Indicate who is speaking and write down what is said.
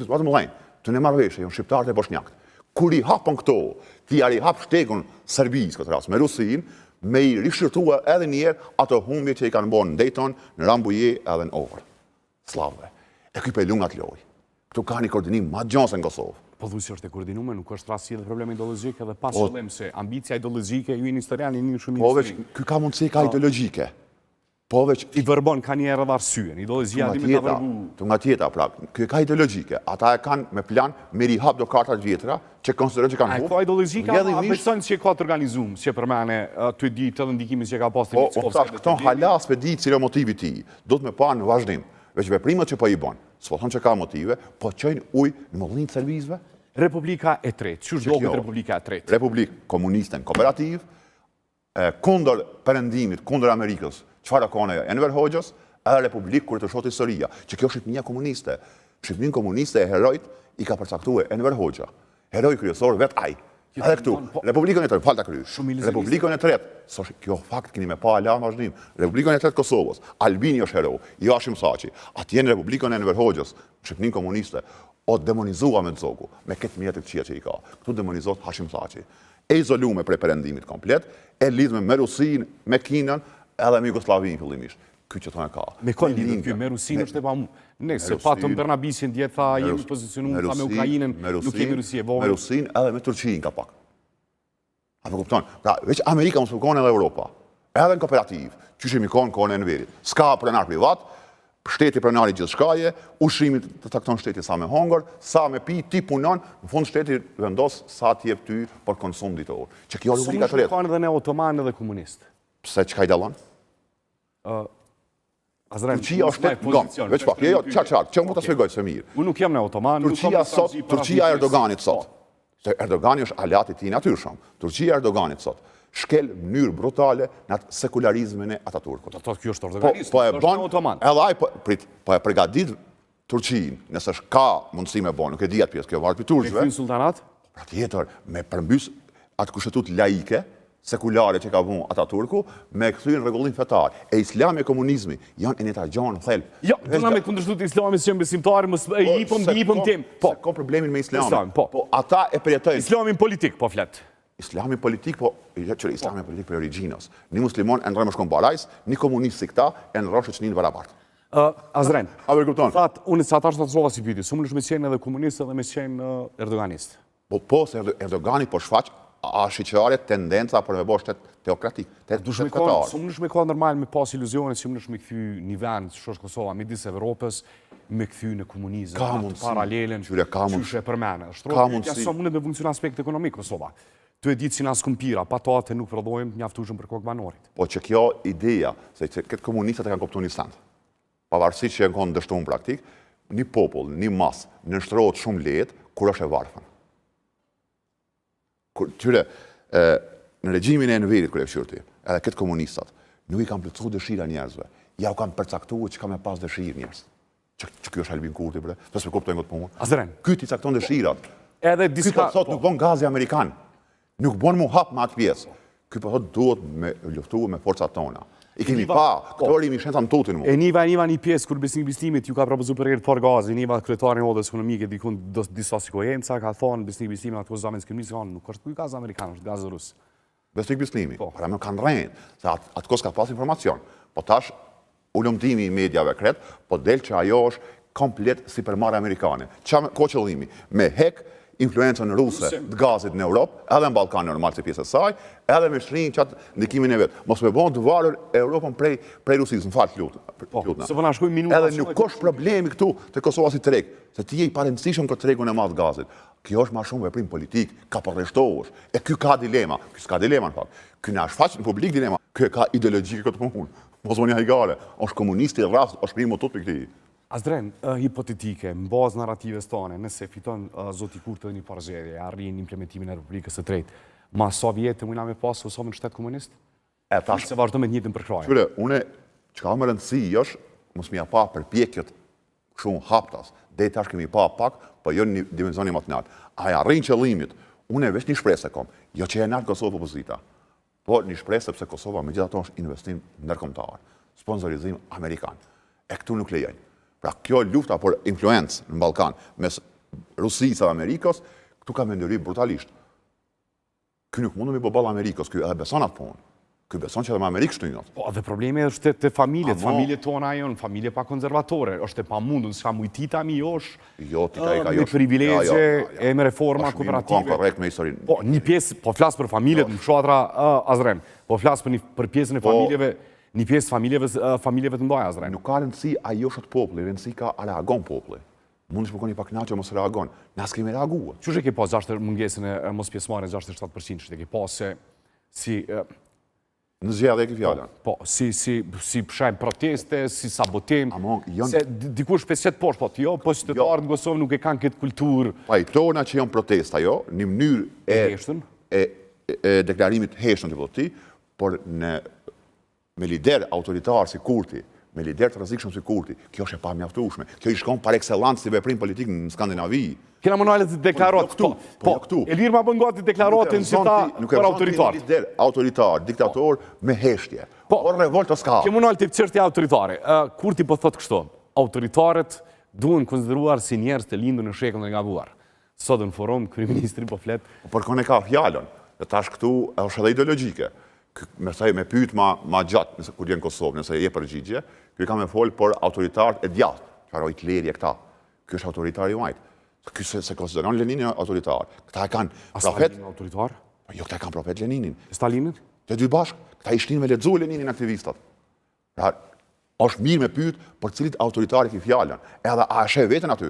Speaker 1: Situatë më lejnë, të në marrëveshje, janë shqiptarët e boshnjakët. Kur i hapën këto, ti i hap shtekun Serbisë, këtë ras, me Rusin, me i rishërtua edhe njerë ato humbje që i kanë bërë në Dayton, në Rambuje edhe në Orë. Slavëve. E këj për lungat loj. Këtu ka një koordinim ma gjansë në Kosovë.
Speaker 2: Po dhusi është e koordinume, nuk është rasti edhe probleme ideologjike dhe pas qëllim se ambicia ideologjike ju i një historiani një shumë
Speaker 1: Po veç, këj ka mundësi ka ideologjike. Po veç,
Speaker 2: i vërbon ka një erë dhe arsyen, ideologjia di me të vërbu.
Speaker 1: Të nga tjeta, pra, këj ka ideologjike. Ata e kanë me plan me rihap do kartat vjetra që konsiderojnë që kanë
Speaker 2: hup. Ka ideologjika, a besojnë që ka të organizum, që përmene të ditë edhe ndikimin që ka pas të
Speaker 1: Mickovskë. Po, këton halas për ditë cilë motivi ti, do të me pa në vazhdim. Veç veprimet që po i bon, s'po thonë që ka motive, po qojnë ujë në mëllin të servizve.
Speaker 2: Republika e tretë, që është doket Republika e tretë?
Speaker 1: Republikë komuniste në kooperativ, kundër perëndimit, kundër Amerikës, çfarë kone Enver Hoxhës, edhe Republikë kur të shohë historia, që kjo Shqipënia komuniste. Shqipëninë komuniste e herojt i ka përcaktuar Enver Hoxha. Heroj kryesor vet ai. Edhe këtu, Republikën e tretë, falta kryes. Republikën e tretë, kjo fakt keni me pa ala vazhdim. Republikën e tretë Kosovës, Albini është hero, jo Hashim Thaçi. Atje në Republikën e Enver Hoxhës, Shqipëninë komuniste, o demonizua me Zogu, me këtë mjetë të këqia që i ka. Këtu demonizohet Hashim Thaçi. E izolume prej perëndimit komplet, e lidhme me Rusin, me Kinën, edhe me Jugosllavinë fillimisht. Ky që thonë ka.
Speaker 2: Me kënë lidhën kjo, me Rusin është e pa mu. Ne, se patëm Bernabisin djetë tha, jemi pozicionuar tha me Ukrajinën, nuk kemi Rusi e vojnë.
Speaker 1: Me Rusin edhe me Turqinë ka pak. A me kupton? Pra, veç Amerika më s'përkone edhe Europa. Edhe në kooperativ, që shemi konë kone e Enverit. Ska pronar privat, shteti pronari gjithë shkaje, ushrimit të takton shteti sa me hongër, sa me pi, ti punon, në fund shteti vendos sa t'jep ty për konsum ditor. Që kjo rubrika të
Speaker 2: retë. Kanë edhe ne otoman edhe komunist.
Speaker 1: Pse që ka i dalon? Turqia është të gëmë, veç pak, qartë, që më të svegoj se mirë.
Speaker 2: Unë nuk jam në otoman,
Speaker 1: Turqia Erdoganit sot, se Erdogani është aliat i ti natyrshëm, Turqia Erdoganit sot, shkel mënyrë brutale në atë sekularizmin e Ataturkut.
Speaker 2: Ato kjo është ordoganist,
Speaker 1: është në otoman. Edhe aj, po e pregadit Turqinë, nëse është ka mundësi me bon, nuk e di atë pjesë, kjo vartë për turqve.
Speaker 2: Me këtyn sultanat?
Speaker 1: Pra tjetër, me përmbys atë kushtetut laike, sekulare që ka vënë Ataturku, me këthyrën rregullim fetar. E islami e komunizmi janë e njëta gjanë thelp.
Speaker 2: Jo, do na me kundërshtuar islamin se janë besimtarë, mos e hipëm tim.
Speaker 1: Po, ka problemin me islamin. Po, ata e përjetojnë.
Speaker 2: Islamin politik, po flet.
Speaker 1: Islami politik, po, islami politik për origjinës. Një muslimon e ndrojmë shkon barajs, një komunist si këta e ndrojmë që një barabartë.
Speaker 2: Azren,
Speaker 1: thatë,
Speaker 2: unë sa tash të të zhova si pyti, së më nëshme qenë edhe komunist edhe me qenë erdoganist.
Speaker 1: Po, se Erdogani po shfaq a shqyqare tendenca për me bo shtet teokratik.
Speaker 2: Së më nëshme ka normal me pas iluzionet që më nëshme këthy një vend që është Kosova, midis Evropës, me këthy në komunizëm, në paralelen, qyshe për mene. Ja sa mundet me funksion aspekt ekonomik Kosova. Tu e ditë si nga skumpira, pa ta të nuk prodhojmë mjaftueshëm për kokë banorit.
Speaker 1: Po që kjo ideja, se këtë komunistët e kanë koptu një stand, pavarësisht që e në konë dështuar në praktik, një popull, një mas, nështrohet shumë lehtë kur është e varfën. Tyre, në regjimin e Enverit kër e fshirti, edhe këtë komunistat, nuk i kam plëcu dëshira njerëzve, ja u kam përcaktuar që ka me pas dëshirë njerëz. Që kjo është Albin Kurti, bre, të se kuptojnë këtë punë.
Speaker 2: Azren.
Speaker 1: Kyti cakton dëshirat.
Speaker 2: Ky
Speaker 1: po thot nuk bon gazi Amerikan, nuk bon mu hap me atë pjesë. Ky po thot duhet me luftu me forcat tona. I kemi pa, këtori imi shenca më tutin mu.
Speaker 2: E niva një pjesë kur besnik bistimit ju ka propozu për herë të parë gazi, niva kryetarin e odës ekonomike dikun disa sikojenca, ka thonë besnik bistimit atë kozë zamen s'kemi s'kanë, nuk është kuj gaz Amerikan, është gaz rus.
Speaker 1: Besnik bislimi, para me kanë rejnë, se atë kozë ka pas informacion, po tash ullumtimi i medjave kret, po del që ajo është komplet si përmarë Amerikane. Ko qëllimi? Me hek influencën ruse të gazit në Europë, edhe në Balkan normal si pjesë e saj, edhe me shrinë qatë ndikimin e vetë. Mos me bon të varur Europën prej Rusisë, në falë lutëna. Edhe nuk është problemi këtu të Kosova si treg, se ti je i parëndësishëm këtë tregun e madhë gazit. Kjo është ma shumë veprim politik, ka përreshtohësh, e kjo ka dilema, kjo s'ka dilema në fakt. Kjo në është faqë në publik dilema, kjo ka ideologjike këtë punë. Mos më një hajgale, është komunisti e rast, është primo tot për këti.
Speaker 2: Azdren, hipotetike, në bazë narratives tone, nëse fiton Zoti Kurti dhe një parzgjedhje, arrin implementimin e Republikës së Tretë, ma sa vjetë mujna me pasë Kosovën në shtet komunist? Se vazhdo me të njëjtën përkraje.
Speaker 1: Qyre, une, që ka më rëndësi është, mos mi pa përpjekjet shumë haptas, dhe tash kemi pa pak, po jo një dimensioni më të lartë. Aja arrin qëllimit, une veç një shpresë e kom, jo që e nartë Kosovë opozita, po një shpresë sepse Kosova me gjithato është investim ndërkombëtar, sponsorizim amerikan. E këtu nuk lejojnë. Pra kjo lufta për influencë në Balkan mes Rusisë dhe Amerikës, këtu ka me ndëri brutalisht. Ky nuk mundu me bo ballë Amerikës, ky edhe beson atë punë. Ky beson që edhe me Amerikë shtyjnët.
Speaker 2: Po, dhe problemi është të familjet tona jonë, familje pa konservatore, është e pa mundun, s'ka mujtita mi josh, me privilegje, e me reforma kooperative. Po, një pjesë, po flasë për familjet, në fshatra Azrem, po flasë për pjesën e familjeve, një pjesë familjeve të mdoja Azrem.
Speaker 1: Nuk ka rëndësi ajo shët populli, rëndësi ka a reagon populli. Mund të shpokoni pak knaqë, mos reagon. Nas kemi reaguar.
Speaker 2: Qështë e ke pas mungesën e mos pjesëmarrjen 67% që e ke pas se si...
Speaker 1: Në zgjedhje e ke fjallën.
Speaker 2: Po, si pshem proteste, si sabotim, se dikush 50 poshtë, po jo, po qytetarët në Kosovë nuk e kanë këtë kulturë.
Speaker 1: Pajtona që janë protesta, jo, një mënyrë e deklarimit heshtën të voti, por me lider autoritar si Kurti, me lider të rrezikshëm si Kurti, kjo është e pamjaftueshme. Kjo i shkon par excellence si veprim politik në Skandinavi.
Speaker 2: Kena manualet të deklarat, po, Elir ma bën gati deklaratin si ta për autoritar.
Speaker 1: Nuk e lider autoritar, diktator, me heshtje. Por revolta s'ka.
Speaker 2: Kjo manual të çështja autoritare. Kurti po thotë kështu, autoritarët duhen konsideruar si njerëz të lindur në shekullin e gabuar. Sot në forum, kryeministri po flet.
Speaker 1: Por kone ka fjallën, dhe tash këtu është edhe ideologjike. Me pyet ma gjatë, nëse kur jenë Kosovë, nëse je përgjigje, kjo ka me folë për autoritarët e djathtë, qaro Hitleri e këta. Kjo është autoritari majtë. Kjo se konsideron Leninin autoritar. Këta e kanë profet...
Speaker 2: A Stalinin autoritar?
Speaker 1: Jo, këta e kanë profet Leninin.
Speaker 2: Stalinin?
Speaker 1: Të dy bashkë, këta ishtin me lexu Leninin aktivistat. Pra, është mirë me pyet për cilit autoritari ki fjallën. Edhe a e sheh veten aty?